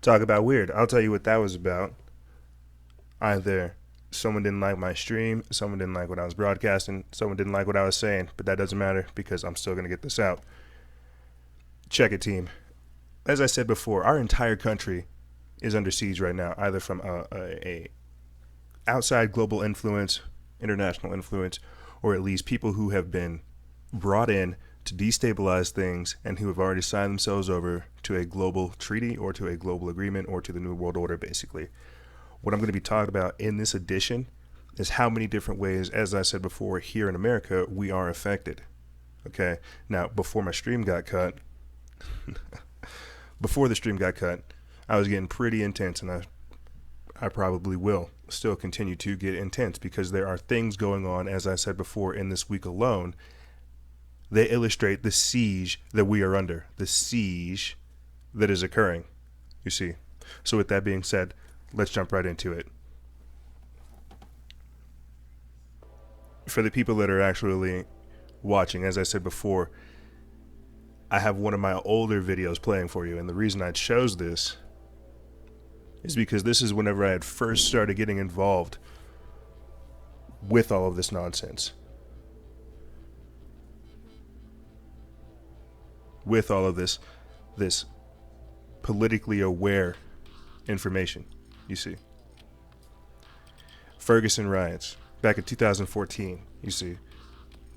Talk about weird. I'll tell you what that was about. Either someone didn't like my stream, someone didn't like what I was broadcasting, someone didn't like what I was saying, but that doesn't matter because I'm still going to get this out. Check it, team. As I said before, our entire country is under siege right now, either from a outside global influence, international influence, or at least people who have been brought in to destabilize things and who have already signed themselves over to a global treaty or to a global agreement or to the New World Order, basically. What I'm going to be talking about in this edition is how many different ways, as I said before, here in America, we are affected. Okay? Now, before my stream got cut, before the stream got cut, I was getting pretty intense, and I probably will still continue to get intense because there are things going on, as I said before, in this week alone. They illustrate the siege that we are under, the siege that is occurring, you see. So with that being said, let's jump right into it. For the people that are actually watching, as I said before, I have one of my older videos playing for you, and the reason I chose this is because this is whenever I had first started getting involved with all of this nonsense. With all of this politically aware information, you see. Ferguson riots, back in 2014, you see.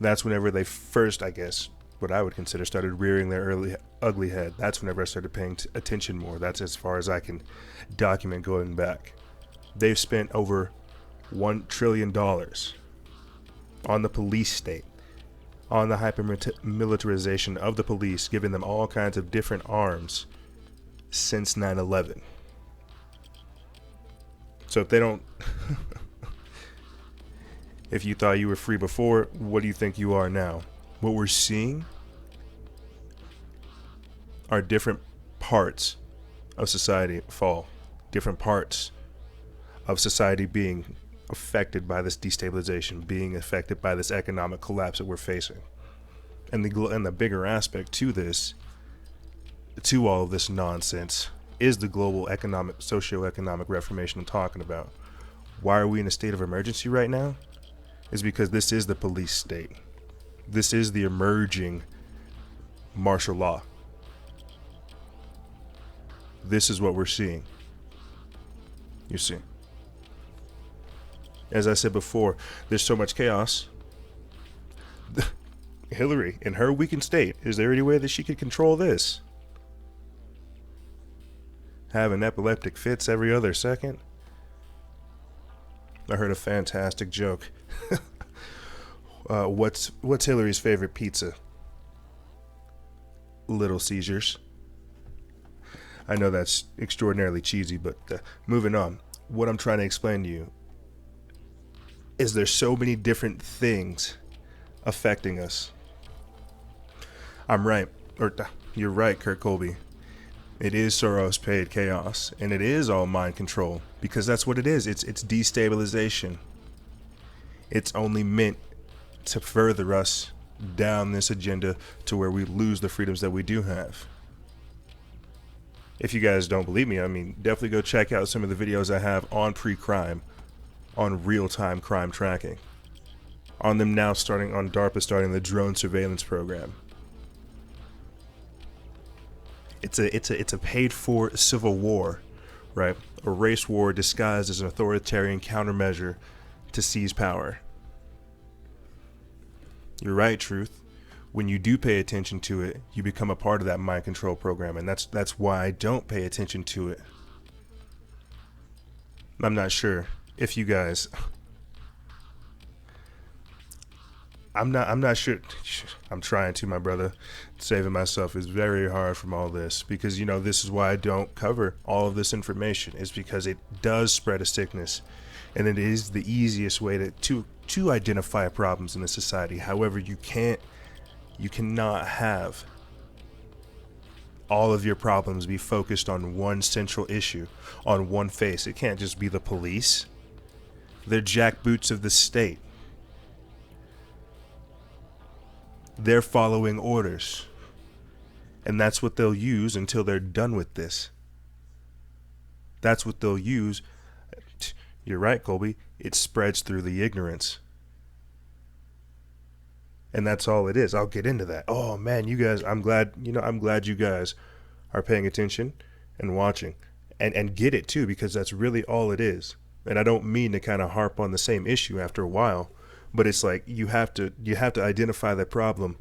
That's whenever they first, I guess, what I would consider started rearing their early ugly head. That's whenever I started paying attention more. That's as far as I can document going back. They've spent over $1 trillion on the police state, on the hyper-militarization of the police, giving them all kinds of different arms since 9/11. So if they don't, if you thought you were free before, what do you think you are now? What we're seeing are different parts of society fall, different parts of society being affected by this destabilization, being affected by this economic collapse that we're facing. And the bigger aspect to this, to all of this nonsense, is the global economic, socio-economic reformation I'm talking about. Why are we in a state of emergency right now? Is because this is the police state. This is the emerging martial law. This is what we're seeing. You see. As I said before, there's so much chaos. Hillary, in her weakened state, is there any way that she could control this? Having epileptic fits every other second? I heard a fantastic joke. What's Hillary's favorite pizza? Little Caesars. I know that's extraordinarily cheesy, but moving on. What I'm trying to explain to you is there's so many different things affecting us. I'm right, or you're right, Kurt Colby. It is Soros paid chaos, and it is all mind control, because that's what it is. It's destabilization. It's only meant to further us down this agenda to where we lose the freedoms that we do have. If you guys don't believe me, I mean, definitely go check out some of the videos I have on pre-crime, on real-time crime tracking, on them now starting on DARPA starting the drone surveillance program. It's a paid-for civil war, right? A race war disguised as an authoritarian countermeasure to seize power. You're right, Truth. When you do pay attention to it, you become a part of that mind control program, and that's why I don't pay attention to it. I'm not sure if you guys. I'm not sure. I'm trying to, my brother. Saving myself is very hard from all this because, you know, this is why I don't cover all of this information. It's because it does spread a sickness, and it is the easiest way to identify problems in a society. However, you cannot have all of your problems be focused on one central issue, on one face. It can't just be the police. They're jackboots of the state. They're following orders. And that's what they'll use until they're done with this. That's what they'll use. You're right, Colby. It spreads through the ignorance. And that's all it is. I'll get into that. Oh man, you guys, I'm glad you guys are paying attention and watching and get it too, because that's really all it is. And I don't mean to kind of harp on the same issue after a while, but it's like you have to identify the problem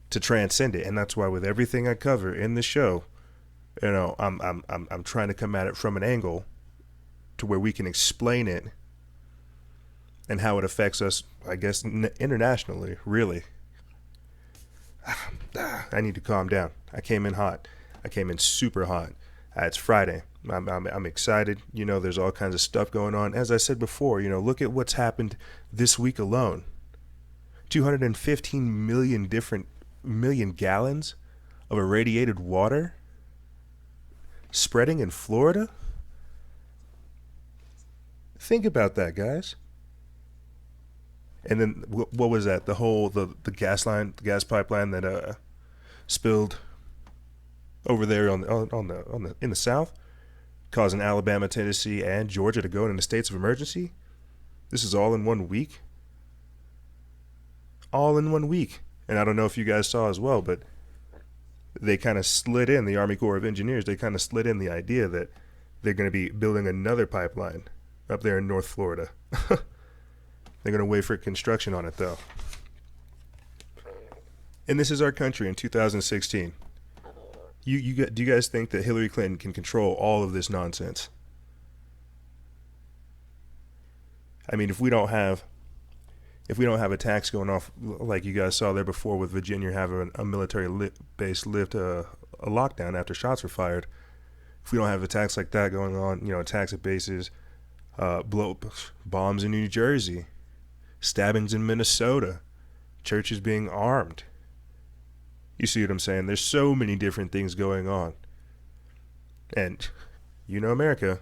to transcend it. And that's why with everything I cover in the show, I'm trying to come at it from an angle to where we can explain it and how it affects us, I guess, internationally, really. I need to calm down. I came in hot. I came in super hot. It's Friday. I'm excited. There's all kinds of stuff going on. As I said before, look at what's happened this week alone. 215 million gallons of irradiated water spreading in Florida. Think about that, guys. And then what was that? The gas pipeline that spilled over there in the South, causing Alabama, Tennessee, and Georgia to go into states of emergency. This is all in 1 week. All in 1 week. And I don't know if you guys saw as well, but they kind of slid in, the Army Corps of Engineers, they kind of slid in the idea that they're going to be building another pipeline up there in North Florida. They're going to wait for construction on it, though. And this is our country in 2016. Do you guys think that Hillary Clinton can control all of this nonsense? I mean, if we don't have attacks going off like you guys saw there before with Virginia having a military base lift a lockdown after shots were fired, if we don't have attacks like that going on, attacks at bases, bombs in New Jersey, stabbings in Minnesota, churches being armed. You see what I'm saying? There's so many different things going on. And America,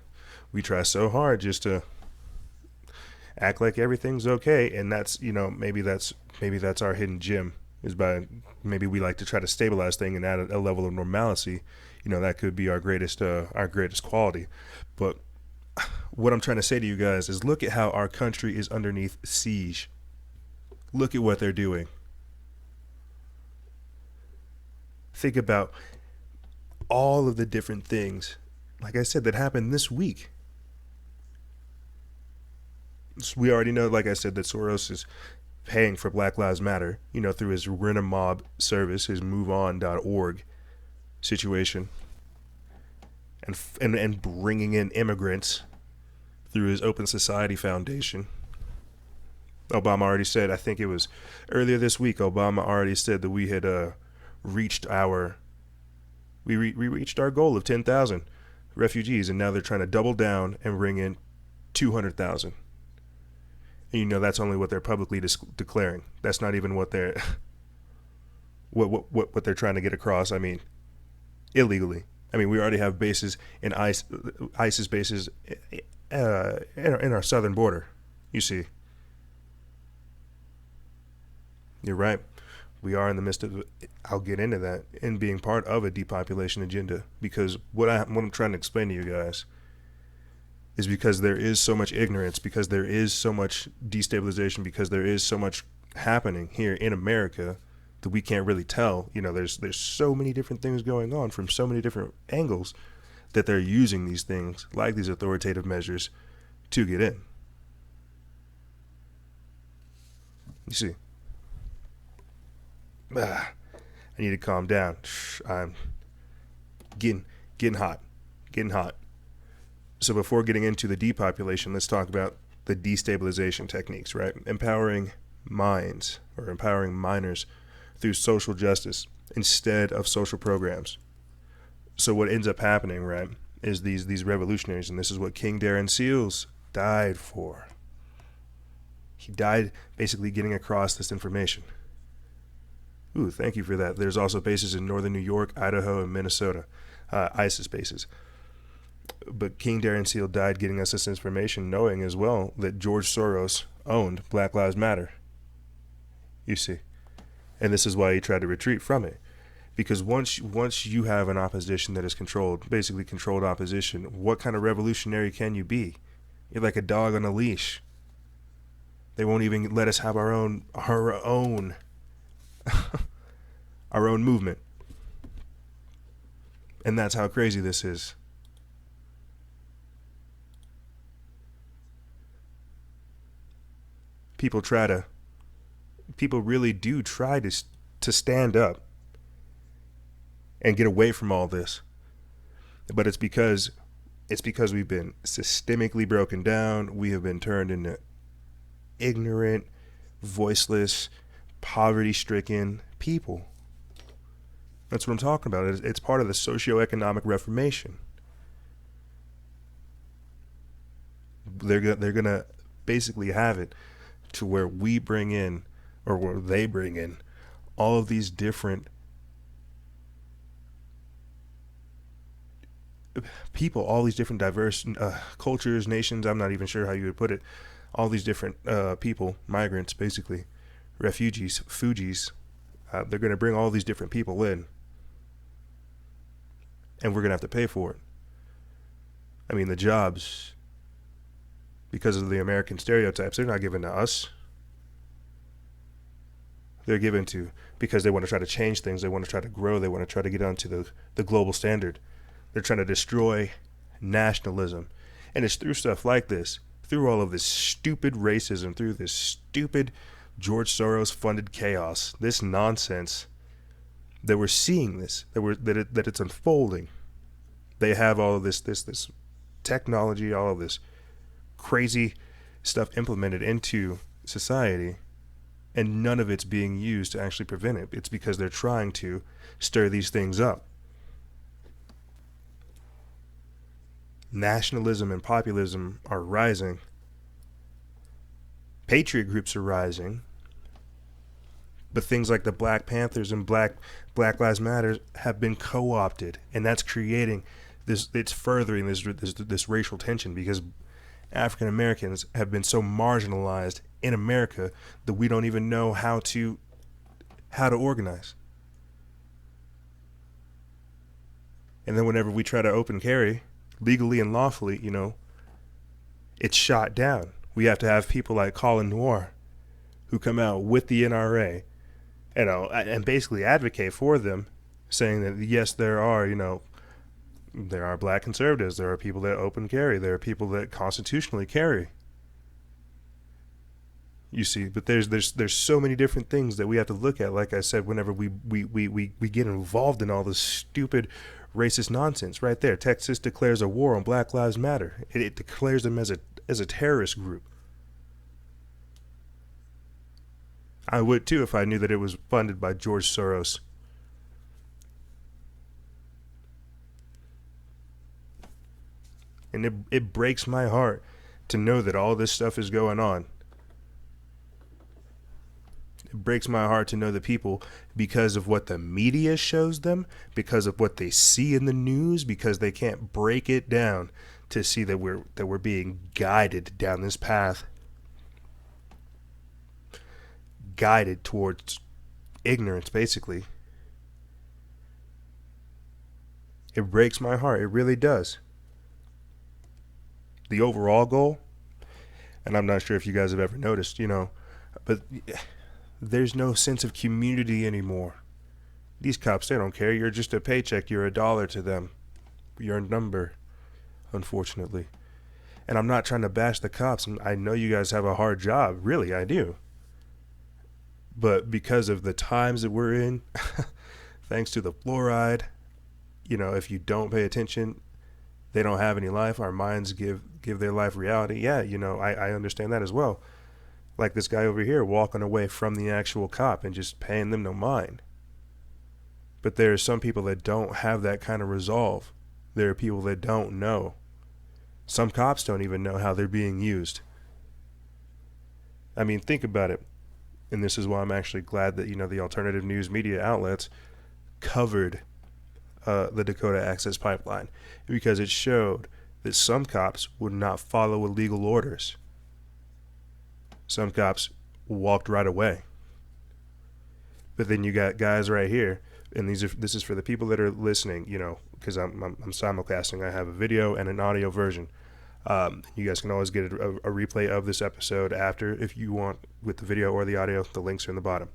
we try so hard just to act like everything's okay, and that's maybe that's our hidden gem, is by maybe we like to try to stabilize things and add a level of normalcy. That could be our greatest quality. But what I'm trying to say to you guys is, look at how our country is underneath siege. Look at what they're doing. Think about all of the different things, like I said, that happened this week. We already know, like I said, that Soros is paying for Black Lives Matter, through his Rent a Mob service, his MoveOn.org situation, and bringing in immigrants through his Open Society Foundation. Obama already said, I think it was earlier this week, Obama already said that we had reached our goal of 10,000 refugees, and now they're trying to double down and bring in 200,000. And that's only what they're publicly declaring. That's not even what they're what they're trying to get across. I mean, illegally. I mean, we already have bases in ISIS bases in our southern border. You see, you're right. We are in the midst of, I'll get into that, in being part of a depopulation agenda, because what I'm trying to explain to you guys is, because there is so much ignorance, because there is so much destabilization, because there is so much happening here in America that we can't really tell. There's so many different things going on from so many different angles that they're using these things, like these authoritative measures, to get in. You see. I need to calm down. I'm getting hot. So before getting into the depopulation, let's talk about the destabilization techniques, right? Empowering minds, or empowering minors through social justice instead of social programs. So what ends up happening, right, is these revolutionaries, and this is what King Darren Seals died for. He died basically getting across this information. Ooh, thank you for that. There's also bases in northern New York, Idaho, and Minnesota, ISIS bases. But King Darren Seal died getting us this information, knowing as well that George Soros owned Black Lives Matter. You see. And this is why he tried to retreat from it. Because once you have an opposition that is controlled, basically controlled opposition, what kind of revolutionary can you be? You're like a dog on a leash. They won't even let us have our own our own movement. And that's how crazy this is. People really do try to stand up and get away from all this. But it's because we've been systemically broken down. We have been turned into ignorant, voiceless, poverty-stricken people. That's what I'm talking about. It's part of the socioeconomic reformation. They're gonna basically have it to where we bring in, or where they bring in, all of these different people, all these different diverse cultures, nations. I'm not even sure how you would put it. All these different people, migrants, basically, refugees, Fugees. They're going to bring all these different people in, and we're going to have to pay for it. I mean, the jobs, because of the American stereotypes, they're not given to us. They're given to, because they want to try to change things. They want to try to grow. They want to try to get onto the global standard. They're trying to destroy nationalism. And it's through stuff like this, through all of this stupid racism, through this stupid George Soros funded chaos, this nonsense, that we're seeing this, that it's unfolding. They have all of this technology, all of this crazy stuff implemented into society, and none of it's being used to actually prevent it. It's because they're trying to stir these things up. Nationalism and populism are rising. Patriot groups are rising. But things like the Black Panthers and Black Lives Matter have been co-opted, and that's creating this. It's furthering this racial tension, because African Americans have been so marginalized in America that we don't even know how to organize. And then whenever we try to open carry legally and lawfully, it's shot down. We have to have people like Colin Noir, who come out with the NRA, and basically advocate for them, saying that yes, there are black conservatives, there are people that open carry, there are people that constitutionally carry. You see, but there's so many different things that we have to look at. Like I said, whenever we get involved in all this stupid racist nonsense, right there, Texas declares a war on Black Lives Matter. It declares them as a terrorist group. I would too if I knew that it was funded by George Soros. And it breaks my heart to know that all this stuff is going on. It breaks my heart to know that people, because of what the media shows them, because of what they see in the news, because they can't break it down to see that we're being guided down this path, guided towards ignorance, basically. It breaks my heart. It really does. The overall goal, and I'm not sure if you guys have ever noticed, but there's no sense of community anymore. These cops, they don't care. You're just a paycheck. You're $1 to them. You're a number, unfortunately. And I'm not trying to bash the cops. I know you guys have a hard job. Really, I do. But because of the times that we're in, thanks to the fluoride, if you don't pay attention, they don't have any life. Our minds give their life reality. Yeah, I understand that as well. Like this guy over here walking away from the actual cop and just paying them no mind. But there are some people that don't have that kind of resolve. There are people that don't know. Some cops don't even know how they're being used. I mean, think about it. And this is why I'm actually glad that, the alternative news media outlets covered the Dakota Access Pipeline, because it showed that some cops would not follow illegal orders. Some cops walked right away. But then you got guys right here And this is for the people that are listening, because I'm simulcasting. I have a video and an audio version. You guys can always get a replay of this episode after if you want, with the video or the audio. The links are in the bottom.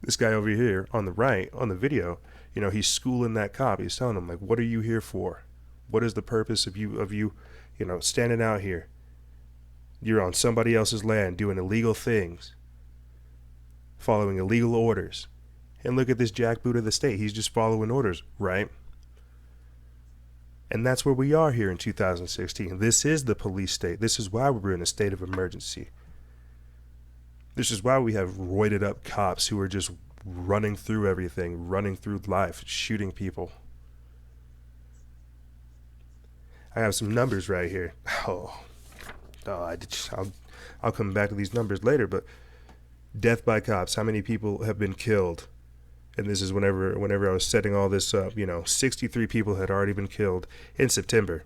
This guy over here on the right, on the video, he's schooling that cop. He's telling him, like, what are you here for? What is the purpose of you standing out here? You're on somebody else's land doing illegal things, following illegal orders. And look at this jackboot of the state. He's just following orders, right? And that's where we are here in 2016. This is the police state. This is why we're in a state of emergency. This is why we have roided up cops who are just running through everything, running through life, shooting people. I have some numbers right here. I'll come back to these numbers later, but death by cops, how many people have been killed? And this is whenever I was setting all this up, 63 people had already been killed in September.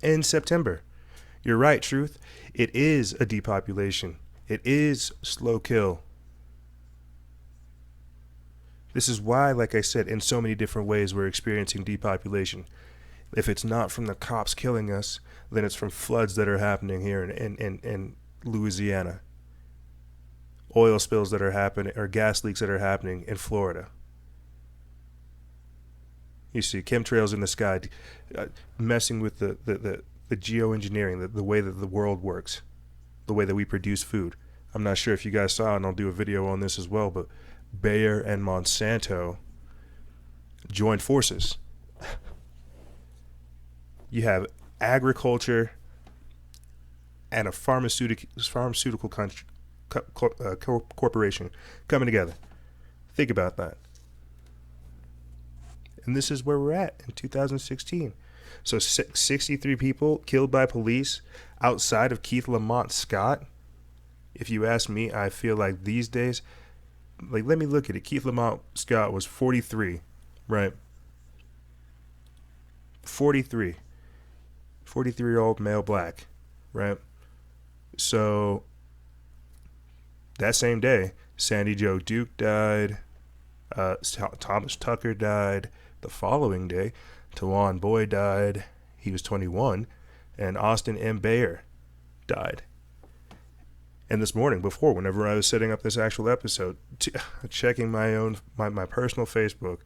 In September. You're right, Truth. It is a depopulation. It is slow kill. This is why, like I said, in so many different ways we're experiencing depopulation. If it's not from the cops killing us, then it's from floods that are happening here in Louisiana. Oil spills that are happening, or gas leaks that are happening in Florida. You see chemtrails in the sky, messing with the geoengineering, the way that the world works, the way that we produce food. I'm not sure if you guys saw, and I'll do a video on this as well, but Bayer and Monsanto joined forces. You have agriculture and a pharmaceutical country. Corporation coming together. Think about that. And this is where we're at in 2016. So 63 people killed by police outside of Keith Lamont Scott. If you ask me, I feel like these days, like, let me look at it. Keith Lamont Scott was 43, right? 43-year-old male black, right? So that same day, Sandy Joe Duke died. Thomas Tucker died. The following day, Tawan Boyd died. He was 21. And Austin M. Bayer died. And this morning, whenever I was setting up this actual episode, checking my personal Facebook,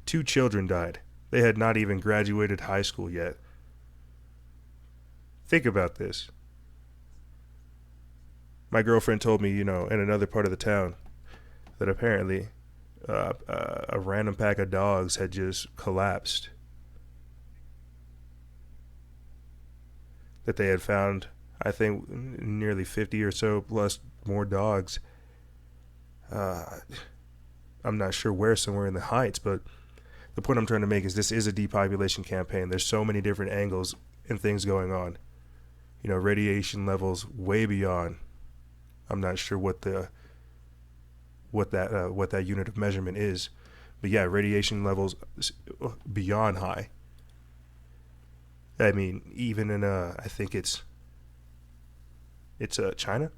2 children died. They had not even graduated high school yet. Think about this. My girlfriend told me, in another part of the town, that apparently a random pack of dogs had just collapsed. That they had found, I think, nearly 50 or so plus more dogs. I'm not sure where, somewhere in the Heights, but the point I'm trying to make is this is a depopulation campaign. There's so many different angles and things going on. Radiation levels way beyond. I'm not sure what that unit of measurement is, but yeah, radiation levels beyond high. I mean, even in I think it's China.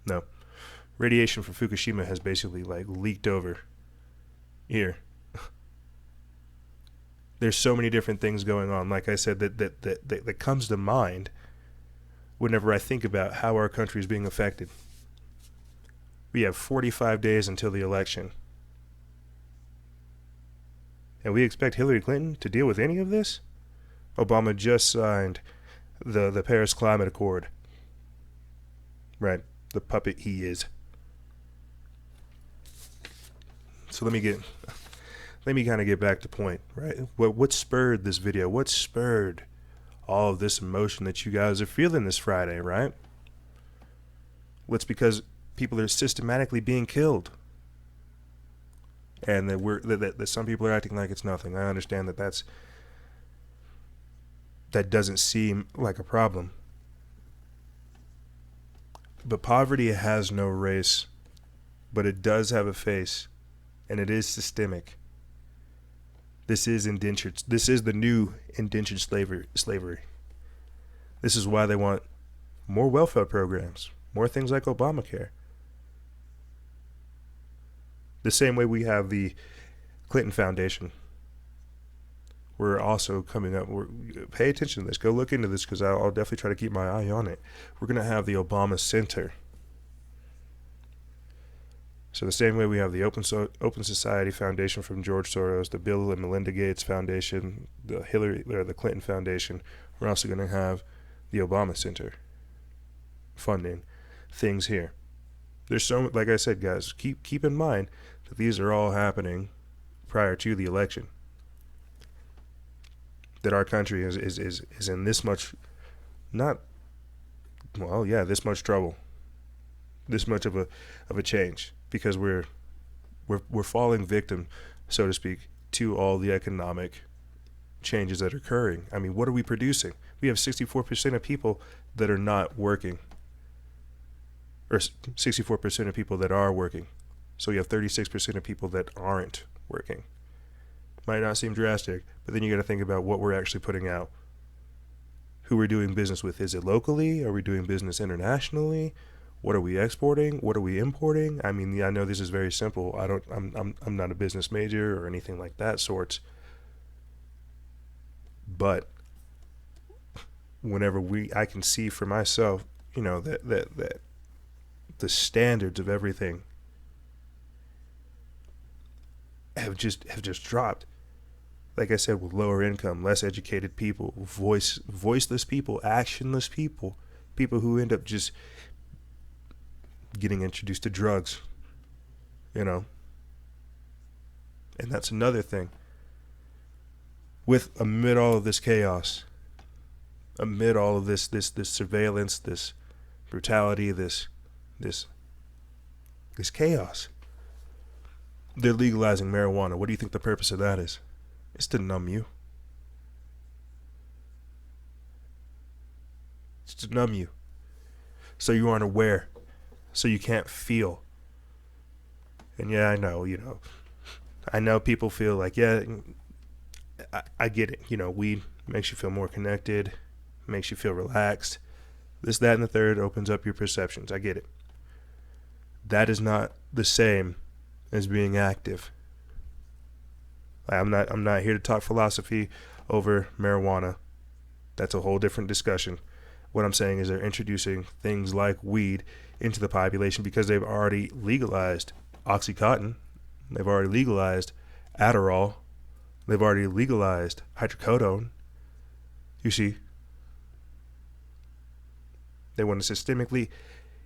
No, radiation from Fukushima has basically leaked over here. There's so many different things going on. Like I said, that comes to mind whenever I think about how our country is being affected. We have 45 days until the election. And we expect Hillary Clinton to deal with any of this? Obama just signed the Paris Climate Accord. Right, the puppet he is. So let me kind of get back to point, right? What spurred this video? What spurred all of this emotion that you guys are feeling this Friday, right? Well, it's because people are systematically being killed, and that some people are acting like it's nothing. I understand that doesn't seem like a problem, but poverty has no race, but it does have a face, and it is systemic. This is indentured. This is the new indentured slavery. This is why they want more welfare programs, more things like Obamacare. The same way we have the Clinton Foundation. We're also coming up. Pay attention to this. Go look into this because I'll definitely try to keep my eye on it. We're going to have the Obama Center. So the same way we have the Open Society Foundation from George Soros, the Bill and Melinda Gates Foundation, the Clinton Foundation, we're also going to have the Obama Center funding things here. There's so, like I said, guys, keep in mind that these are all happening prior to the election. That our country is in this much, this much trouble, this much of a change, because we're falling victim, so to speak, to all the economic changes that are occurring. I mean, what are we producing? We have 64% of people that are not working, or 64% of people that are working. So you have 36% of people that aren't working. Might not seem drastic, but then you got to think about what we're actually putting out. Who we're doing business with. Is it locally? Are we doing business internationally? What are we exporting? What are we importing? I mean, I know this is very simple. I'm not a business major or anything like that sorts. But whenever I can see for myself, that the standards of everything have just dropped. Like I said, with lower income, less educated people, voiceless people, actionless people, people who end up just getting introduced to drugs, And that's another thing. Amid all of this chaos, amid all of this surveillance, this brutality, this chaos, they're legalizing marijuana. What do you think the purpose of that is? It's to numb you. It's to numb you. So you aren't aware. So you can't feel. And yeah, I know people feel like, yeah, I get it. Weed makes you feel more connected, makes you feel relaxed. This, that, and the third opens up your perceptions. I get it. That is not the same as being active. I'm not here to talk philosophy over marijuana. That's a whole different discussion. What I'm saying is they're introducing things like weed into the population because they've already legalized Oxycontin. They've already legalized Adderall. They've already legalized hydrocodone. You see, they want to systemically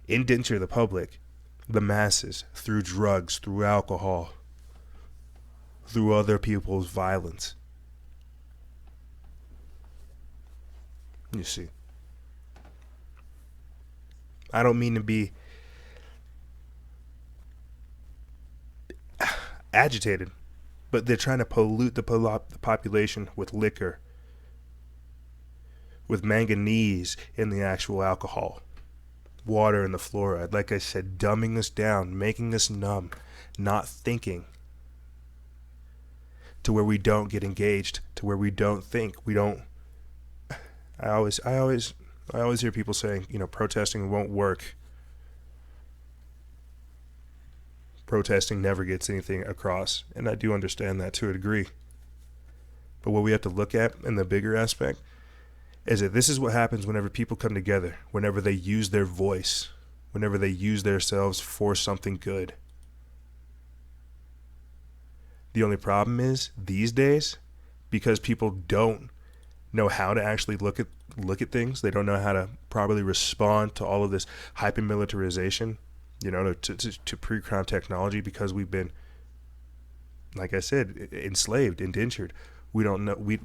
indenture the public, the masses, through drugs, through alcohol, through other people's violence. You see, I don't mean to be agitated, but they're trying to pollute the population with liquor, with manganese in the actual alcohol, water in the fluoride. Like I said, dumbing us down, making us numb, not thinking, to where we don't get engaged, to where we don't think, we don't. I always hear people saying, protesting won't work. Protesting never gets anything across, and I do understand that to a degree. But what we have to look at in the bigger aspect is that this is what happens whenever people come together, whenever they use their voice, whenever they use themselves for something good. The only problem is, these days, because people don't know how to actually look at things, they don't know how to properly respond to all of this hyper-militarization, to pre-crime technology, because we've been, like I said, enslaved, indentured. We don't know. We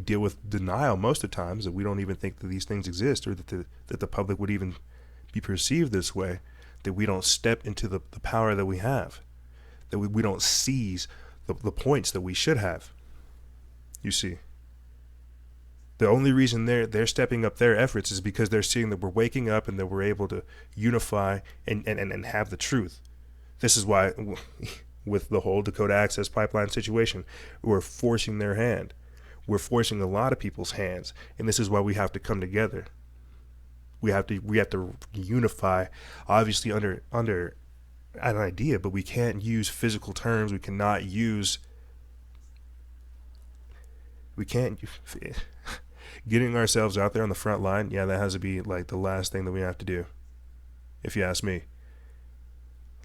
deal with denial most of the times, that we don't even think that these things exist, or that the public would even be perceived this way. That we don't step into the power that we have. That we don't seize the points that we should have. You see, the only reason they're stepping up their efforts is because they're seeing that we're waking up and that we're able to unify and have the truth. This is why, with the whole Dakota Access Pipeline situation, we're forcing their hand. We're forcing a lot of people's hands, and this is why we have to come together. We have to unify, obviously under an idea, but we can't use physical terms. We can't getting ourselves out there on the front line. Yeah, that has to be like the last thing that we have to do, if you ask me.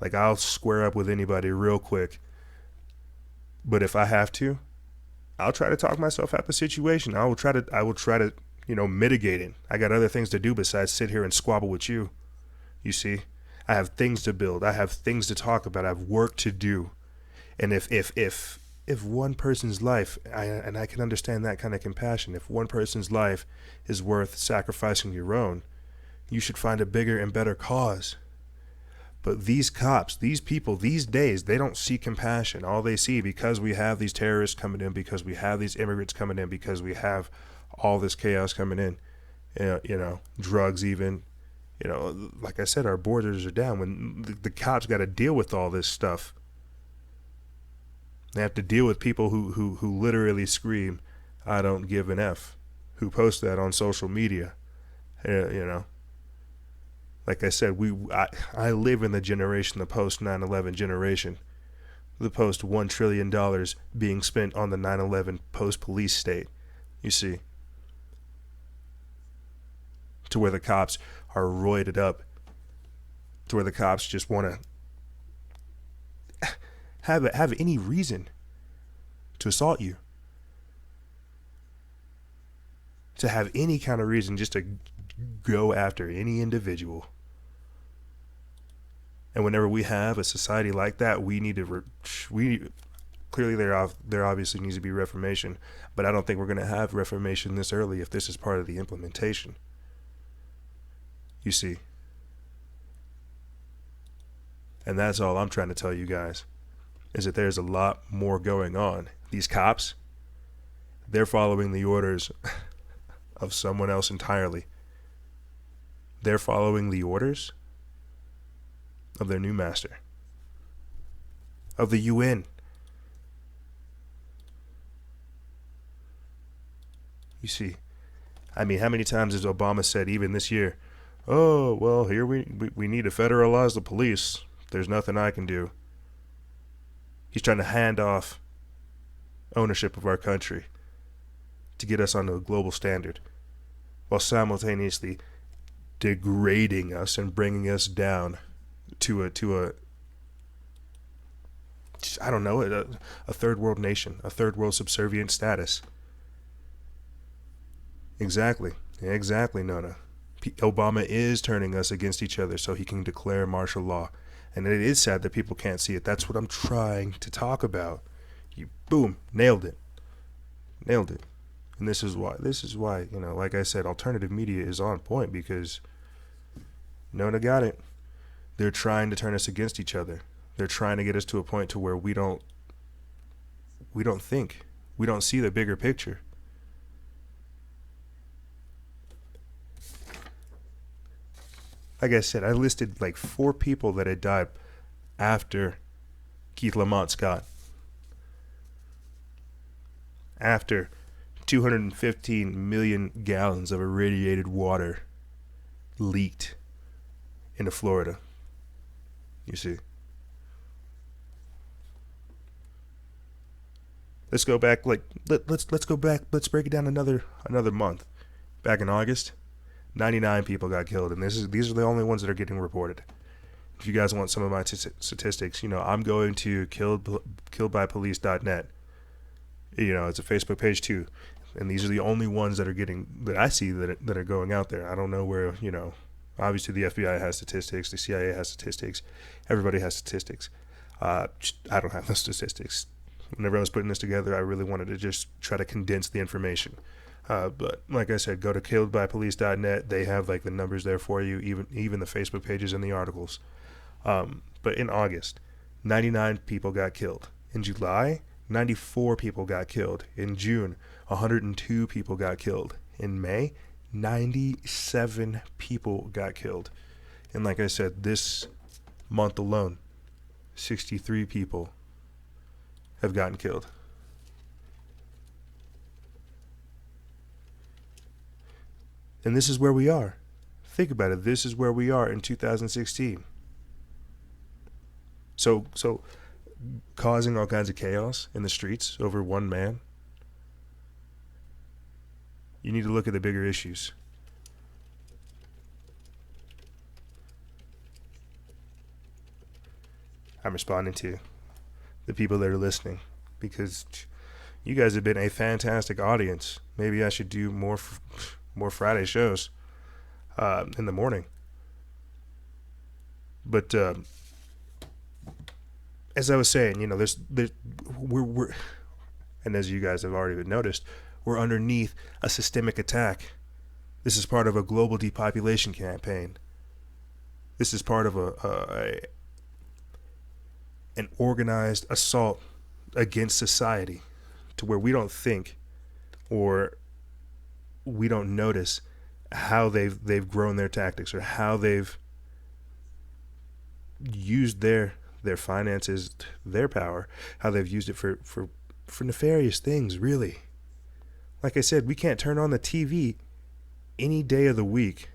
Like, I'll square up with anybody real quick, but if I have to, I'll try to talk myself out the situation. I will try to mitigate it. I got other things to do besides sit here and squabble with you. You see, I have things to build. I have things to talk about. I have work to do. And if one person's life, and I can understand that kind of compassion, if one person's life is worth sacrificing your own, you should find a bigger and better cause. But these cops, these people, these days, they don't see compassion. All they see, because we have these terrorists coming in, because we have these immigrants coming in, because we have all this chaos coming in, drugs even, like I said, our borders are down. When the cops got to deal with all this stuff, they have to deal with people who literally scream, "I don't give an F," who post that on social media, Like I said, I live in the generation, the post 9/11 generation, the post $1 trillion being spent on the 9/11 post police state. You see, to where the cops are roided up, to where the cops just want to have any reason to assault you, to have any kind of reason just to go after any individual. And whenever we have a society like that, we need to clearly there obviously needs to be reformation, but I don't think we're going to have reformation this early if this is part of the implementation. You see, and that's all I'm trying to tell you guys, is that there's a lot more going on. These cops, they're following the orders of someone else entirely. They're following the orders of their new master, of the UN. You see, I mean, how many times has Obama said, even this year, "Oh, well, here we need to federalize the police. There's nothing I can do." He's trying to hand off ownership of our country to get us onto a global standard, while simultaneously degrading us and bringing us down to a I don't know, a third world nation, a third world subservient status. Exactly, Nona. Obama is turning us against each other so he can declare martial law. And it is sad that people can't see it. That's what I'm trying to talk about. You, boom, nailed it. And this is why, like I said, alternative media is on point, because Nona got it. They're trying to turn us against each other. They're trying to get us to a point to where we don't think. We don't see the bigger picture. Like I said, I listed like 4 people that had died after Keith Lamont Scott. After 215 million gallons of irradiated water leaked into Florida. You see. Let's go back, let's go back, let's break it down another month. Back in August, 99 people got killed, and these are the only ones that are getting reported. If you guys want some of my statistics, I'm going to killedbypolice.net. It's a Facebook page too, and these are the only ones that I see that are going out there. I don't know where, obviously the FBI has statistics, the CIA has statistics, everybody has statistics. I don't have those statistics. Whenever I was putting this together, I really wanted to just try to condense the information. But like I said, go to killedbypolice.net. They have like the numbers there for you, even the Facebook pages and the articles. But in August, 99 people got killed. In July, 94 people got killed. In June, 102 people got killed. In May, 97 people got killed. And like I said, this month alone, 63 people have gotten killed. And this is where we are. Think about it. This is where we are in 2016. So causing all kinds of chaos in the streets over one man. You need to look at the bigger issues. I'm responding to the people that are listening because you guys have been a fantastic audience. Maybe I should do more Friday shows in the morning. But as I was saying, we're and as you guys have already noticed, we're underneath a systemic attack. This is part of a global depopulation campaign. This is part of an organized assault against society, to where we don't think or we don't notice how they've grown their tactics, or how they've used their finances, their power, how they've used it for nefarious things, really. Like I said, we can't turn on the TV any day of the week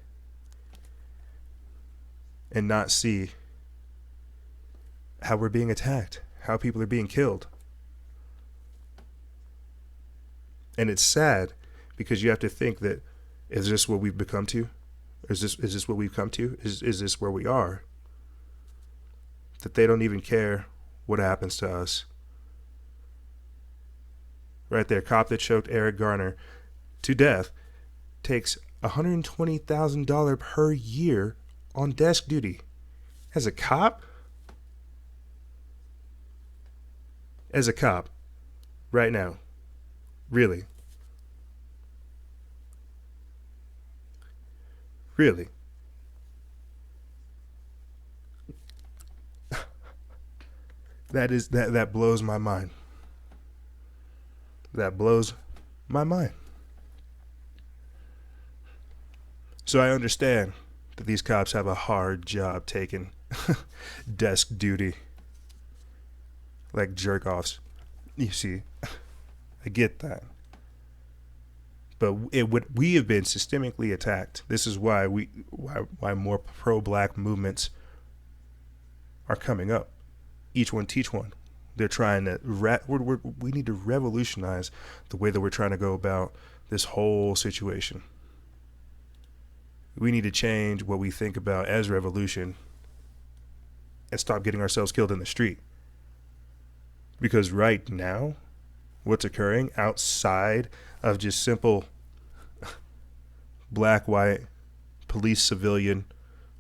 and not see how we're being attacked, how people are being killed. And it's sad, because you have to think that, is this what we've become to? Is this what we've come to? Is this where we are? That they don't even care what happens to us. Right there, cop that choked Eric Garner to death takes $120,000 per year on desk duty. As a cop? As a cop, right now. Really? Really? That blows my mind. That blows my mind. So I understand that these cops have a hard job taking desk duty like jerk-offs. You see, I get that. But we have been systemically attacked. This is why why more pro-black movements are coming up. Each one teach one. They're trying to we need to revolutionize the way that we're trying to go about this whole situation. We need to change what we think about as revolution and stop getting ourselves killed in the street. Because right now, what's occurring outside of just simple black, white, police civilian,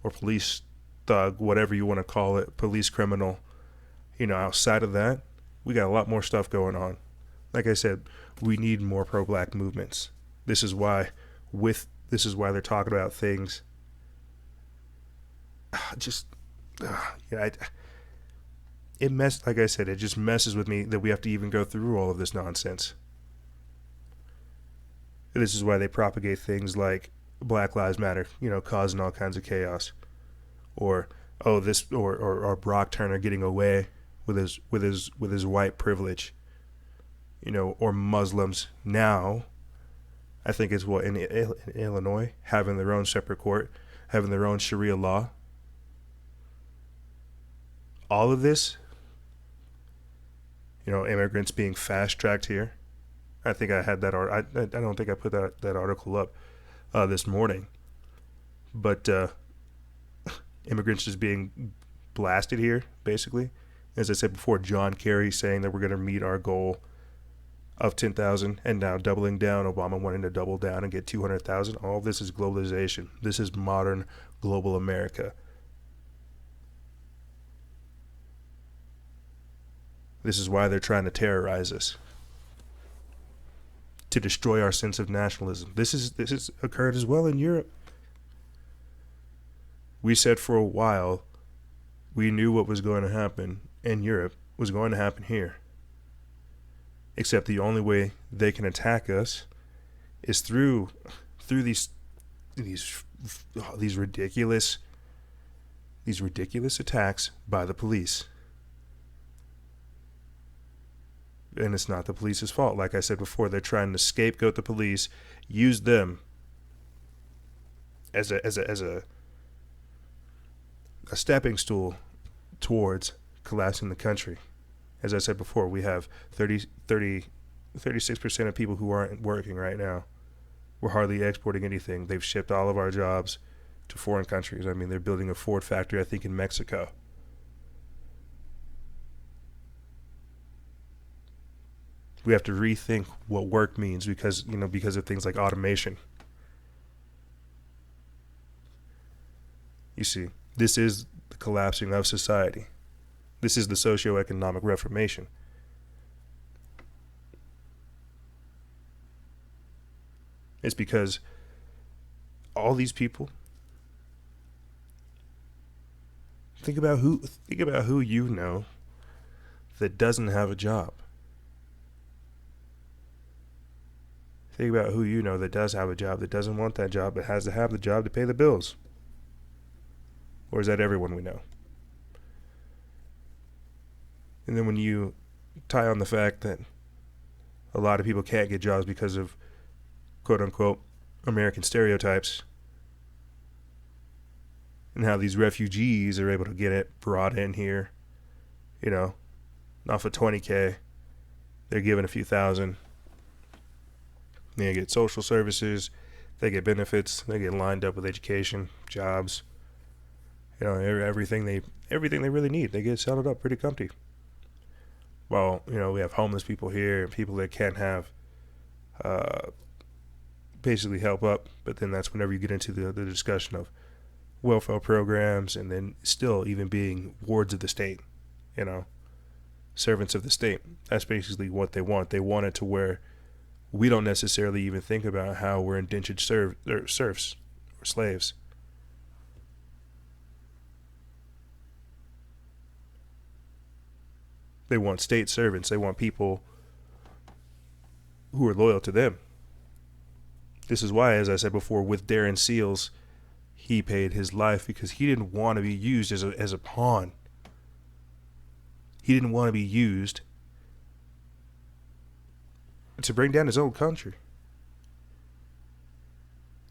or police thug, whatever you want to call it, police criminal, outside of that, we got a lot more stuff going on. Like I said, we need more pro-black movements. This is why they're talking about things. Like I said, it just messes with me that we have to even go through all of this nonsense. This is why they propagate things like Black Lives Matter, causing all kinds of chaos, or Brock Turner getting away with his white privilege, or Muslims now. I think it's in Illinois, having their own separate court, having their own Sharia law. All of this, immigrants being fast-tracked here. I think I had that. I don't think I put that article up this morning. But immigrants just being blasted here, basically. As I said before, John Kerry saying that we're going to meet our goal of 10,000, and now doubling down, Obama wanting to double down and get 200,000. All of this is globalization. This is modern global America. This is why they're trying to terrorize us, to destroy our sense of nationalism. This has occurred as well in Europe. We said for a while we knew what was going to happen in Europe was going to happen here. Except the only way they can attack us is through these ridiculous attacks by the police. And it's not the police's fault. Like I said before, they're trying to scapegoat the police, use them as a stepping stool towards collapsing the country. As I said before, we have 36% of people who aren't working right now. We're hardly exporting anything. They've shipped all of our jobs to foreign countries. I mean, they're building a Ford factory, I think, in Mexico. We have to rethink what work means because of things like automation. You see, this is the collapsing of society. This is the socioeconomic reformation. It's because all these people, think about who you know that doesn't have a job. Think about who you know that does have a job, that doesn't want that job, but has to have the job to pay the bills. Or is that everyone we know? And then when you tie on the fact that a lot of people can't get jobs because of quote-unquote American stereotypes, and how these refugees are able to get it brought in here, off of $20K, they're given a few thousand. They get social services, they get benefits, they get lined up with education, jobs, everything they really need. They get settled up pretty comfy. Well, we have homeless people here, people that can't have basically help up, but then that's whenever you get into the discussion of welfare programs, and then still even being wards of the state, servants of the state. That's basically what they want. They want it to where we don't necessarily even think about how we're indentured serfs or slaves. They want state servants. They want people who are loyal to them. This is why, as I said before, with Darren Seals, he paid his life because he didn't want to be used as a pawn. He didn't want to be used to bring down his own country.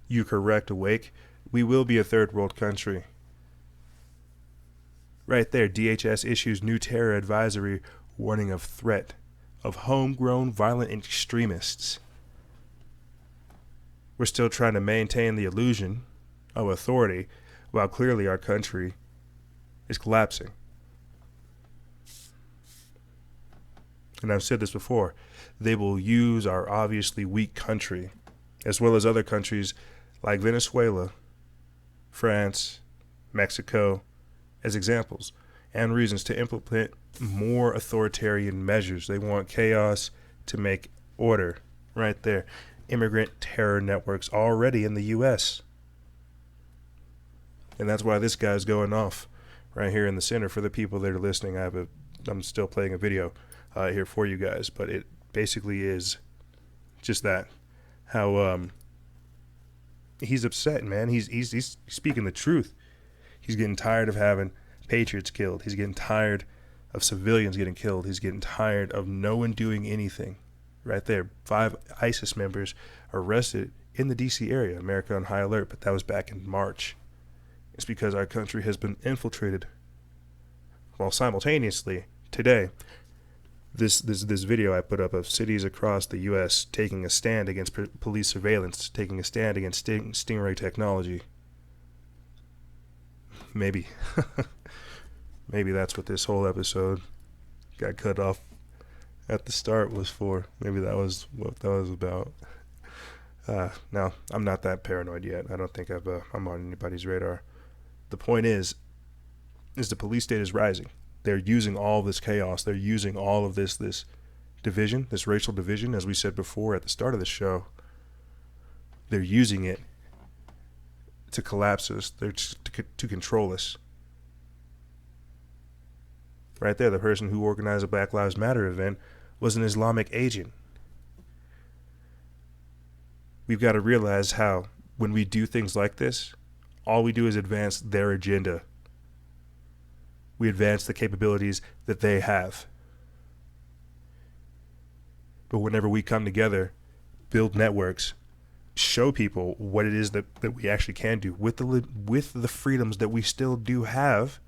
You correct, Awake. We will be a third world country. Right there, DHS issues new terror advisory warning of threat of homegrown violent extremists. We're still trying to maintain the illusion of authority while clearly our country is collapsing. And I've said this before, they will use our obviously weak country, as well as other countries like Venezuela, France, Mexico, as examples and reasons to implement more authoritarian measures. They want chaos to make order. Right there. Immigrant terror networks already in the U.S. And that's why this guy's going off right here in the center. For the people that are listening, I'm still playing a video here for you guys, but it basically is just that. How he's upset, man. He's speaking the truth. He's getting tired of having patriots killed. He's getting tired of civilians getting killed. He's getting tired of no one doing anything. Right there, 5 ISIS members arrested in the D.C. area. America on high alert, but that was back in March. It's because our country has been infiltrated. While simultaneously, today, this video I put up of cities across the U.S. taking a stand against police surveillance, taking a stand against stingray technology. Maybe. Maybe that's what this whole episode got cut off at the start was for. Maybe that was what that was about. No, I'm not that paranoid yet. I don't think I'm on anybody's radar. The point is the police state is rising. They're using all this chaos. They're using all of this division, this racial division, as we said before at the start of the show. They're using it to collapse us. They're to control us. Right there, the person who organized a Black Lives Matter event was an Islamic agent. We've got to realize how when we do things like this, all we do is advance their agenda. We advance the capabilities that they have. But whenever we come together, build networks, show people what it is that we actually can do with the freedoms that we still do have,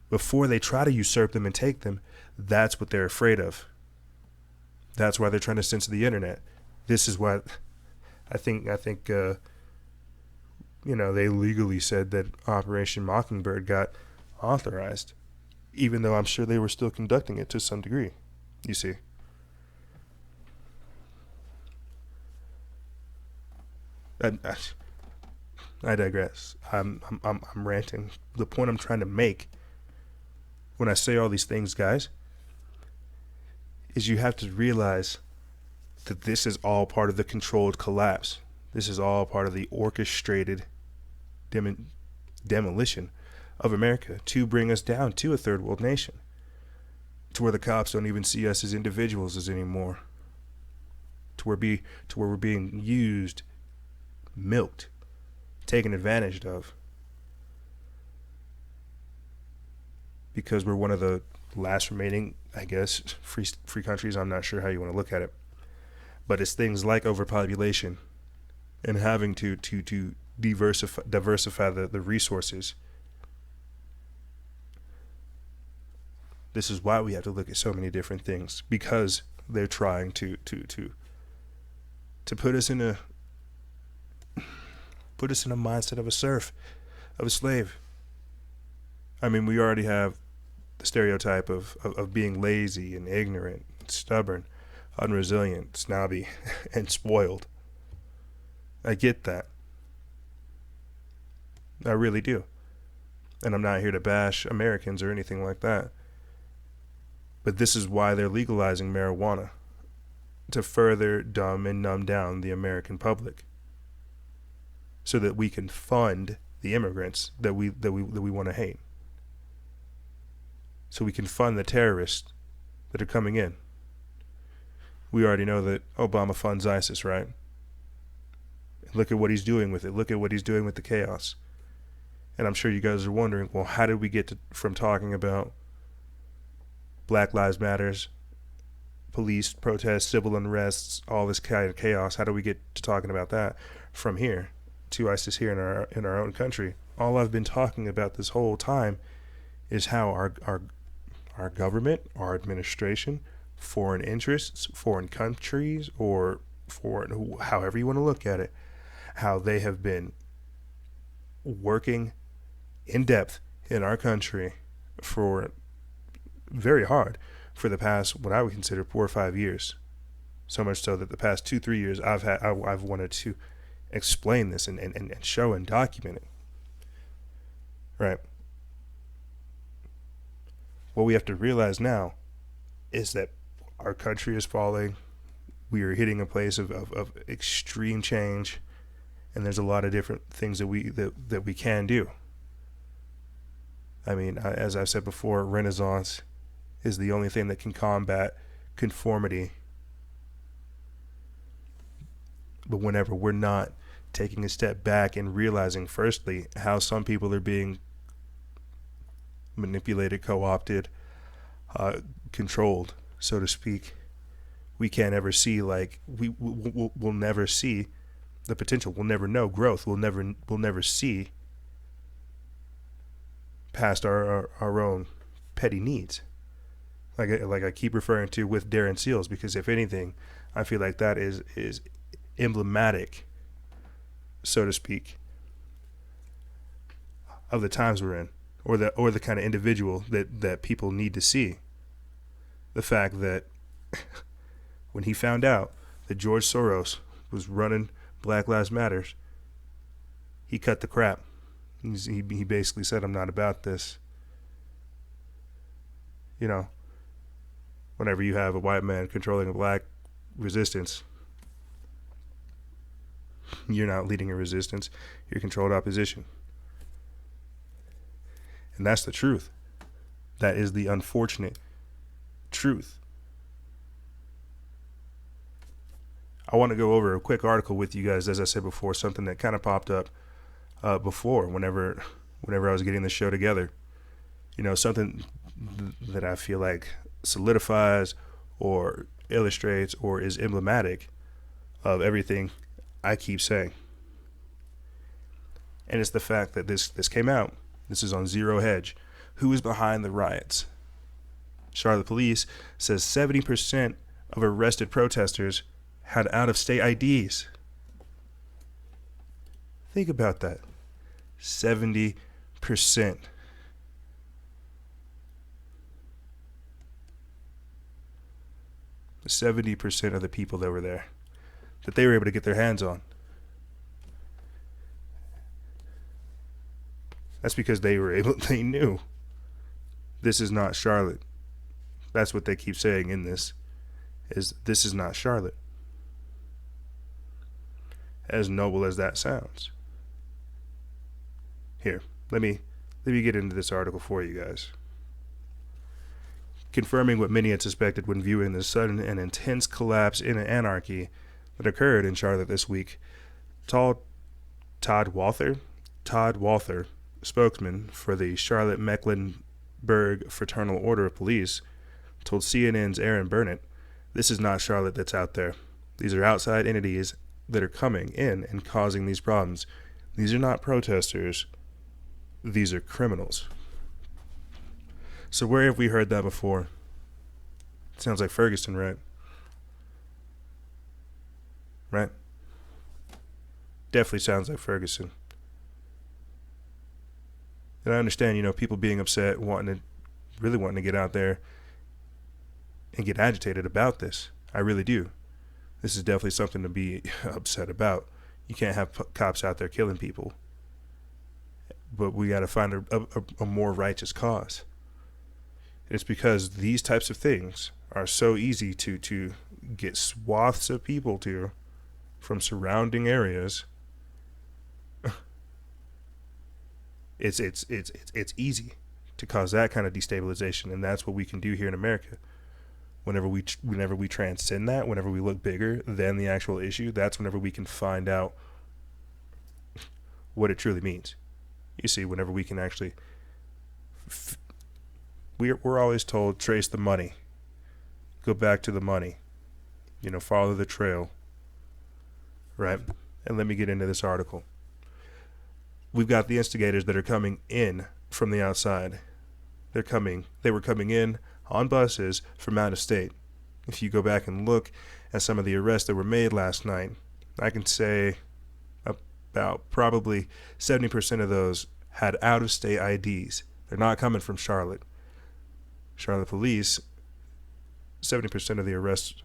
before they try to usurp them and take them. That's what they're afraid of. That's why they're trying to censor the internet. This is why I think they legally said that Operation Mockingbird got authorized, even though I'm sure they were still conducting it to some degree. You see. I digress. I'm ranting. The point I'm trying to make when I say all these things, guys, is you have to realize that this is all part of the controlled collapse. This is all part of the orchestrated demolition of America to bring us down to a third world nation, to where the cops don't even see us as individuals as anymore, to where we're being used, milked, taken advantage of, because we're one of the last remaining, I guess, free countries. I'm not sure how you want to look at it, but it's things like overpopulation and having to diversify the resources. This is why we have to look at so many different things, because they're trying to put us in a mindset of a serf, of a slave. I mean, we already have the stereotype of being lazy and ignorant, stubborn, unresilient, snobby, and spoiled. I get that. I really do. And I'm not here to bash Americans or anything like that. But this is why they're legalizing marijuana, to further dumb and numb down the American public, so that we can fund the immigrants that we want to hate. So we can fund the terrorists that are coming in. We already know that Obama funds ISIS, right? Look at what he's doing with it. Look at what he's doing with the chaos. And I'm sure you guys are wondering, well, how did we get from talking about Black Lives Matters, police protests, civil unrests, all this kind of chaos? How do we get to talking about that from here to ISIS here in our own country? All I've been talking about this whole time is how our government, our administration, foreign interests, foreign countries, or foreign, however you want to look at it, how they have been working in depth in our country for very hard for the past, what I would consider, 4 or 5 years. So much so that the past 2-3 years I've wanted to explain this and show and document it. Right. What we have to realize now is that our country is falling. We are hitting a place of extreme change, and there's a lot of different things that we can do. I mean, as I've said before, Renaissance is the only thing that can combat conformity. But whenever we're not taking a step back and realizing, firstly, how some people are being manipulated, co-opted, controlled, so to speak, we can't ever see, like, we'll never see the potential. We'll never know growth. We'll never see past our own petty needs. Like I keep referring to with Darren Seals, because if anything, I feel like that is emblematic, so to speak, of the times we're in, or the kind of individual that people need to see. The fact that when he found out that George Soros was running Black Lives Matters, he cut the crap. He basically said, "I'm not about this." You know, whenever you have a white man controlling a black resistance, you're not leading a resistance, you're controlled opposition. And that's the truth. That is the unfortunate truth. I want to go over a quick article with you guys, as I said before, something that kind of popped up before whenever I was getting the show together. You know, something that I feel like solidifies or illustrates or is emblematic of everything I keep saying. And it's the fact that this came out. This is on Zero Hedge, Who is behind the riots? Charlotte police says 70% of arrested protesters had out-of-state IDs. Think about that. 70%. 70% of the people that were there, that they were able to get their hands on. That's because they knew this is not Charlotte. That's what they keep saying in this is not Charlotte. As noble as that sounds. Here, let me get into this article for you guys. Confirming what many had suspected when viewing the sudden and intense collapse in anarchy that occurred in Charlotte this week, Todd Walther, spokesman for the Charlotte Mecklenburg Fraternal Order of Police, told CNN's Aaron Burnett, "This is not Charlotte that's out there. These are outside entities that are coming in and causing these problems. These are not protesters. These are criminals." So where have we heard that before? It sounds like Ferguson, right? Right? Definitely sounds like Ferguson. And I understand, people being upset, really wanting to get out there and get agitated about this. I really do. This is definitely something to be upset about. You can't have cops out there killing people. But we got to find a more righteous cause. It's because these types of things are so easy to get swaths of people to from surrounding areas. It's easy to cause that kind of destabilization, and that's what we can do here in America. Whenever we transcend that, whenever we look bigger than the actual issue, that's whenever we can find out what it truly means. You see, whenever we can actually, we're always told, trace the money, go back to the money, follow the trail, right? And let me get into this article. We've got the instigators that are coming in from the outside. They were coming in on buses from out of state. If you go back and look at some of the arrests that were made last night, I can say about probably 70% of those had out-of-state IDs. They're not coming from Charlotte. Charlotte police, 70% of the arrests,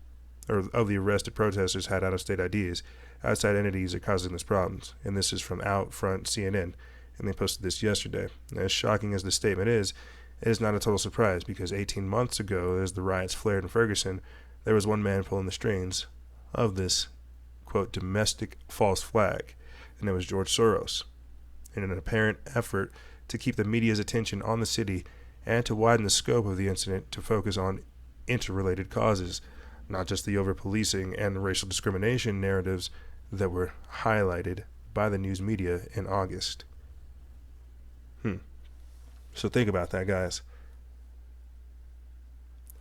or of the arrested protesters, had out-of-state IDs. Outside entities are causing this problems, and this is from Outfront CNN, and they posted this yesterday. And as shocking as the statement is, it is not a total surprise, because 18 months ago, as the riots flared in Ferguson, there was one man pulling the strings of this, quote, domestic false flag, and it was George Soros. In an apparent effort to keep the media's attention on the city and to widen the scope of the incident to focus on interrelated causes, not just the over-policing and racial discrimination narratives that were highlighted by the news media in August. So think about that, guys.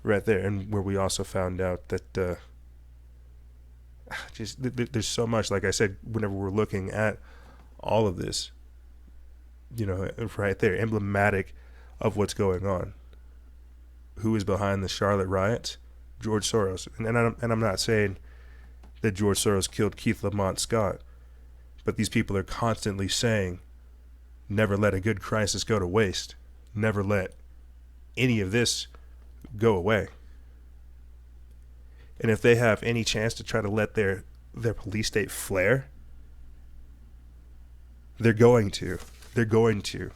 Right there, and where we also found out that there's so much, like I said, whenever we're looking at all of this, right there, emblematic of what's going on. Who is behind the Charlotte riots? George Soros. And I'm not saying that George Soros killed Keith Lamont Scott, but these people are constantly saying, never let a good crisis go to waste. Never let any of this go away. And if they have any chance to try to let their police state flare, they're going to. They're going to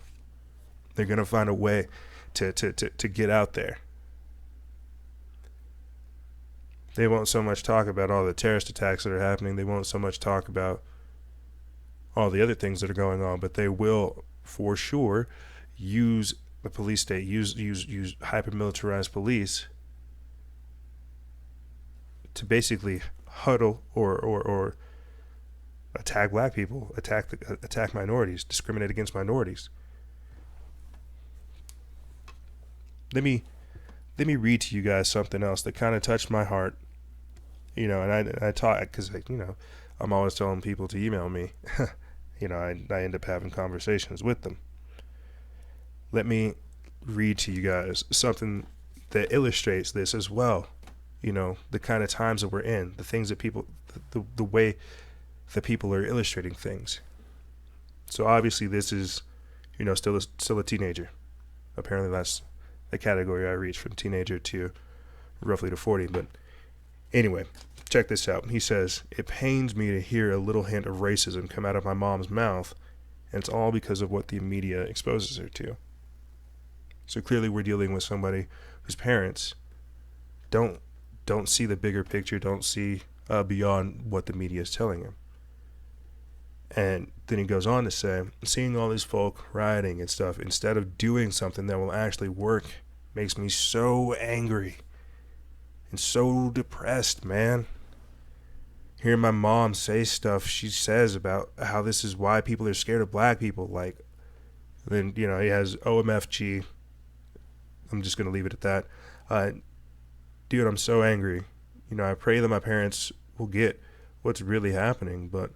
find a way to get out there. They won't so much talk about all the terrorist attacks that are happening. They won't so much talk about all the other things that are going on, but they will, for sure, use the police state, use hyper-militarized police to basically huddle or attack black people, attack minorities, discriminate against minorities. Let me read to you guys something else that kind of touched my heart. And I taught, because I'm always telling people to email me. I end up having conversations with them. Let me read to you guys something that illustrates this as well. You know, the kind of times that we're in, the things that people, the way that people are illustrating things. So obviously this is, you know, still a teenager. Apparently that's the category I reach, from teenager to roughly to 40. But anyway, check this out. He says, "It pains me to hear a little hint of racism come out of my mom's mouth, and it's all because of what the media exposes her to." So clearly we're dealing with somebody whose parents don't see the bigger picture, don't see beyond what the media is telling him. And then he goes on to say, "Seeing all these folk rioting and stuff, instead of doing something that will actually work, makes me so angry and so depressed, man. Hearing my mom say stuff she says about how this is why people are scared of black people, like," then, you know, he has OMFG. I'm just going to leave it at that. Dude, I'm so angry. You know, I pray that my parents will get what's really happening, but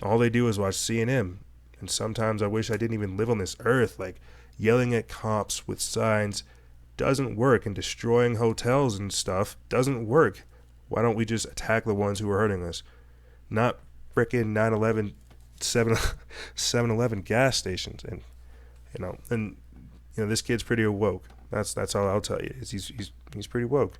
all they do is watch CNN. And sometimes I wish I didn't even live on this earth. Like, yelling at cops with signs doesn't work, and destroying hotels and stuff doesn't work. Why don't we just attack the ones who are hurting us? Not frickin' 9/11, 7-Eleven gas stations. And, you know, this kid's pretty woke. That's all I'll tell you. He's pretty woke.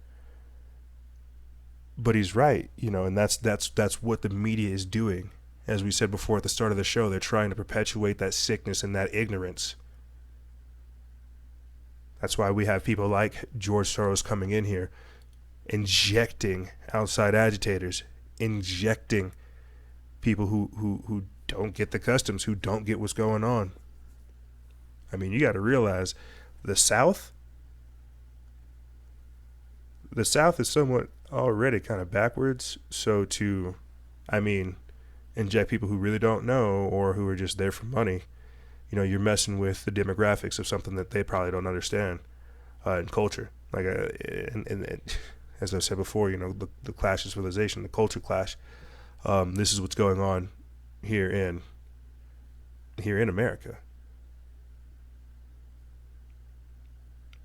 But he's right, you know, and that's what the media is doing. As we said before at the start of the show, they're trying to perpetuate that sickness and that ignorance. That's why we have people like George Soros coming in here, injecting outside agitators, injecting people who don't get the customs, who don't get what's going on. I mean, you got to realize the South is somewhat already kind of backwards. So to, inject people who really don't know or who are just there for money, you know, you're messing with the demographics of something that they probably don't understand in culture. Like, and as I said before, you know, the clash of civilization, the culture clash. This is what's going on here in America.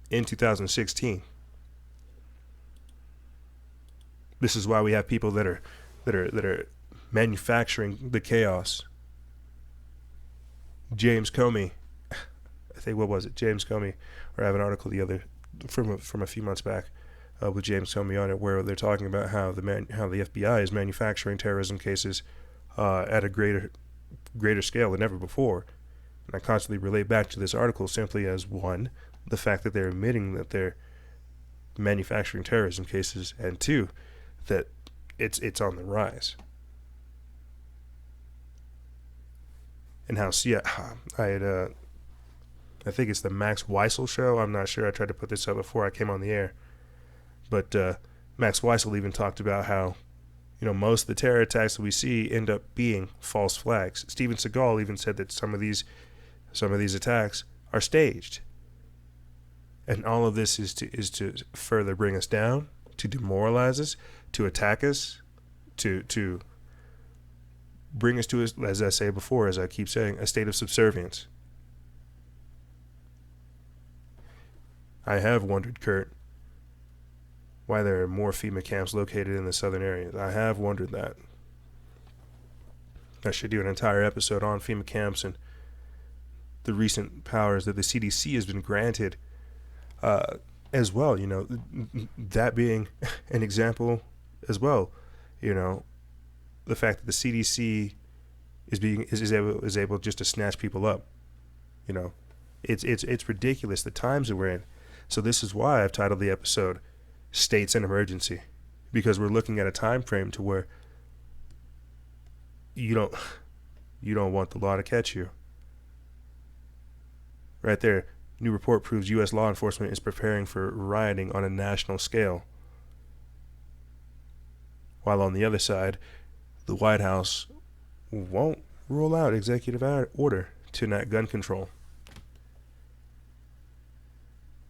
In 2016. This is why we have people that are manufacturing the chaos. James Comey, I think, what was it? James Comey, or I have an article from a few months back with James Comey on it, where they're talking about how the FBI is manufacturing terrorism cases at a greater scale than ever before. And I constantly relate back to this article simply as, one, the fact that they're admitting that they're manufacturing terrorism cases, and two, that it's on the rise. And how, I think it's the Max Weissel show. I'm not sure. I tried to put this up before I came on the air. But Max Weissel even talked about how, you know, most of the terror attacks that we see end up being false flags. Steven Seagal even said that some of these attacks are staged. And all of this is to further bring us down, to demoralize us, to attack us, to bring us to, as I say before, as I keep saying, a state of subservience. I have wondered, Kurt, why there are more FEMA camps located in the southern areas. I have wondered that. I should do an entire episode on FEMA camps and the recent powers that the CDC has been granted as well. You know, that being an example as well. You know, the fact that the CDC is able just to snatch people up. You know, it's ridiculous the times that we're in. So this is why I've titled the episode "States in Emergency," because we're looking at a time frame to where you don't want the law to catch you. Right there, new report proves U.S. law enforcement is preparing for rioting on a national scale. While on the other side, the White House won't rule out executive order to enact gun control.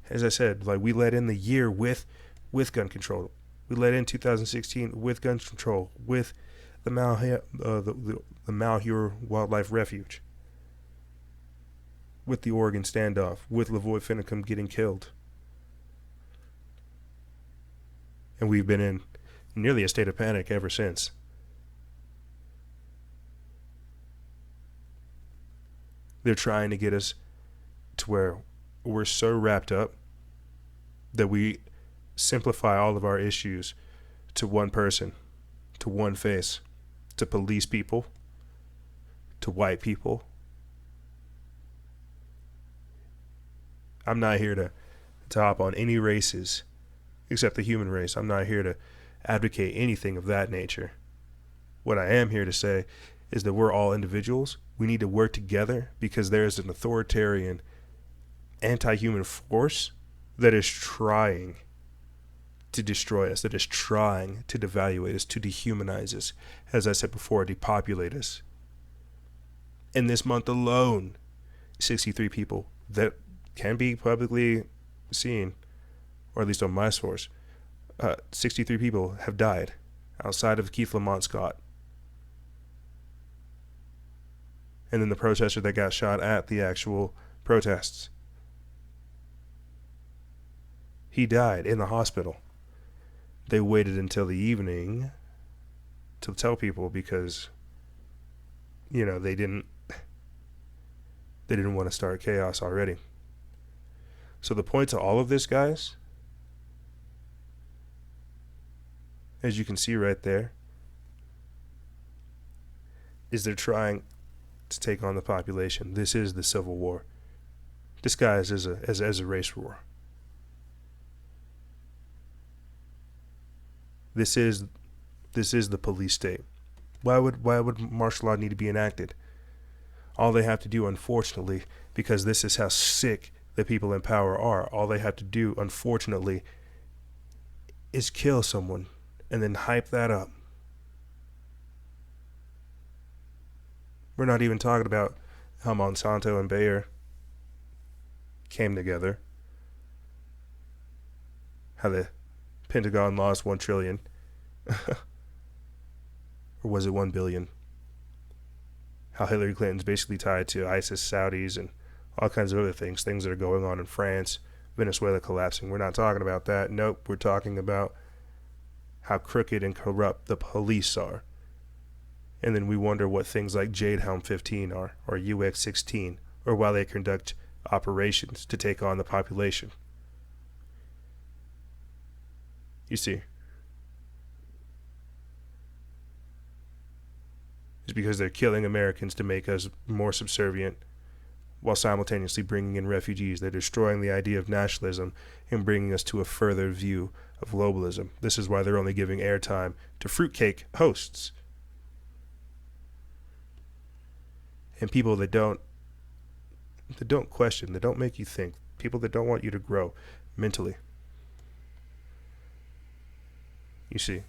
As I said, like, we let in the year with gun control. We let in 2016 with gun control, with the Malheur Wildlife Refuge. with the Oregon standoff, with Lavoy Finicum getting killed. And we've been in nearly a state of panic ever since. They're trying to get us to where we're so wrapped up that we simplify all of our issues to one person, to one face, to police people, to white people. I'm not here to hop on any races except the human race. I'm not here to advocate anything of that nature. What I am here to say is that we're all individuals. We need to work together because there is an authoritarian, anti-human force that is trying to destroy us, that is trying to devaluate us, to dehumanize us, as I said before, depopulate us. In this month alone, 63 people that can be publicly seen, or at least on my source, 63 people have died outside of Keith Lamont Scott. And then the protester that got shot at the actual protests. He died in the hospital. They waited until the evening to tell people because, you know, they didn't want to start chaos already. So the point to all of this, guys, as you can see right there, is they're trying to take on the population. This is the Civil War, disguised as a race war. This is the police state. Why would martial law need to be enacted? All they have to do, unfortunately, because this is how sick the people in power are, all they have to do, unfortunately, is kill someone and then hype that up. We're not even talking about how Monsanto and Bayer came together, how the Pentagon lost $1 trillion, or was it 1 billion? How Hillary Clinton's basically tied to ISIS, Saudis, and all kinds of other things that are going on in France, Venezuela collapsing. We're not talking about that. Nope, we're talking about how crooked and corrupt the police are. And then we wonder what things like Jade Helm 15 are, or UX 16, or why they conduct operations to take on the population. You see, it's because they're killing Americans to make us more subservient while simultaneously bringing in refugees. They're destroying the idea of nationalism and bringing us to a further view of globalism. This is why they're only giving airtime to fruitcake hosts and people that don't question, that don't make you think, people that don't want you to grow mentally. You see,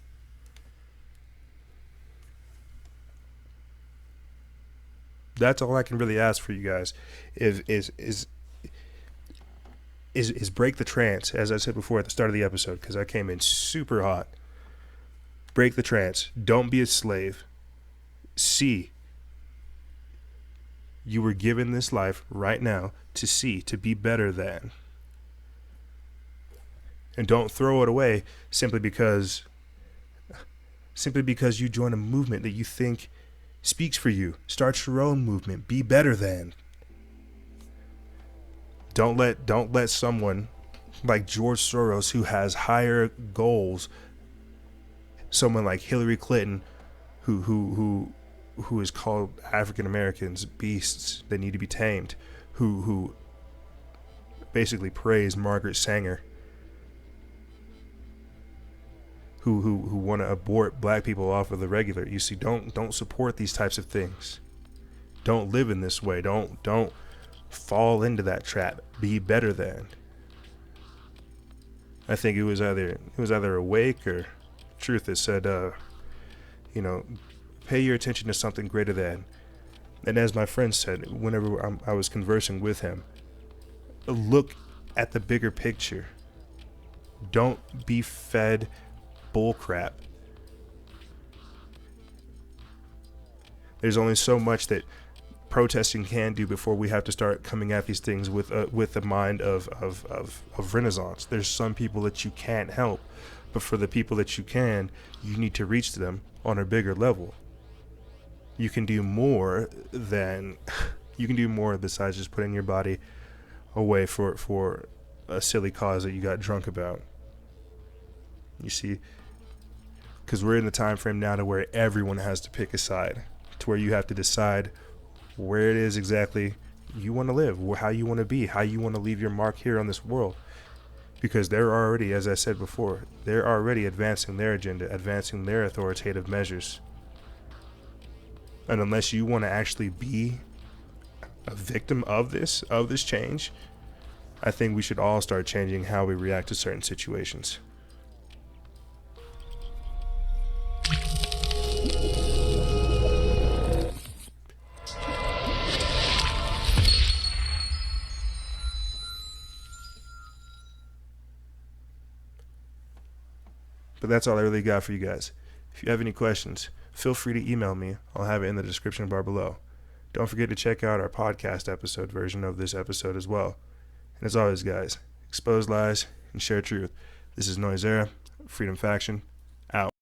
that's all I can really ask for you guys is break the trance, as I said before at the start of the episode, because I came in super hot. Break the trance. Don't be a slave. See, you were given this life right now to be better than. And don't throw it away simply because you join a movement that you think speaks for you. Start your own movement. Be better than. Don't let someone like George Soros, who has higher goals, someone like Hillary Clinton, who is called African Americans beasts that need to be tamed, who basically praised Margaret Sanger, who want to abort black people off of the regular. You see, don't support these types of things. Don't live in this way. Don't fall into that trap. Be better than. I think it was either Awake or Truth that said, pay your attention to something greater than. And as my friend said, whenever I was conversing with him, look at the bigger picture. Don't be fed bullcrap. There's only so much that protesting can do before we have to start coming at these things with the mind of Renaissance. There's some people that you can't help, but for the people that you can, you need to reach them on a bigger level. You can do more besides just putting your body away for a silly cause that you got drunk about. You see, because we're in the time frame now to where everyone has to pick a side, to where you have to decide where it is exactly you want to live, how you want to be, how you want to leave your mark here on this world. Because they're already, as I said before, they're already advancing their agenda, advancing their authoritative measures. And unless you want to actually be a victim of this change, I think we should all start changing how we react to certain situations. But that's all I really got for you guys. If you have any questions, feel free to email me. I'll have it in the description bar below. Don't forget to check out our podcast episode version of this episode as well. And as always, guys, expose lies and share truth. This is Noisera, Freedom Faction, out.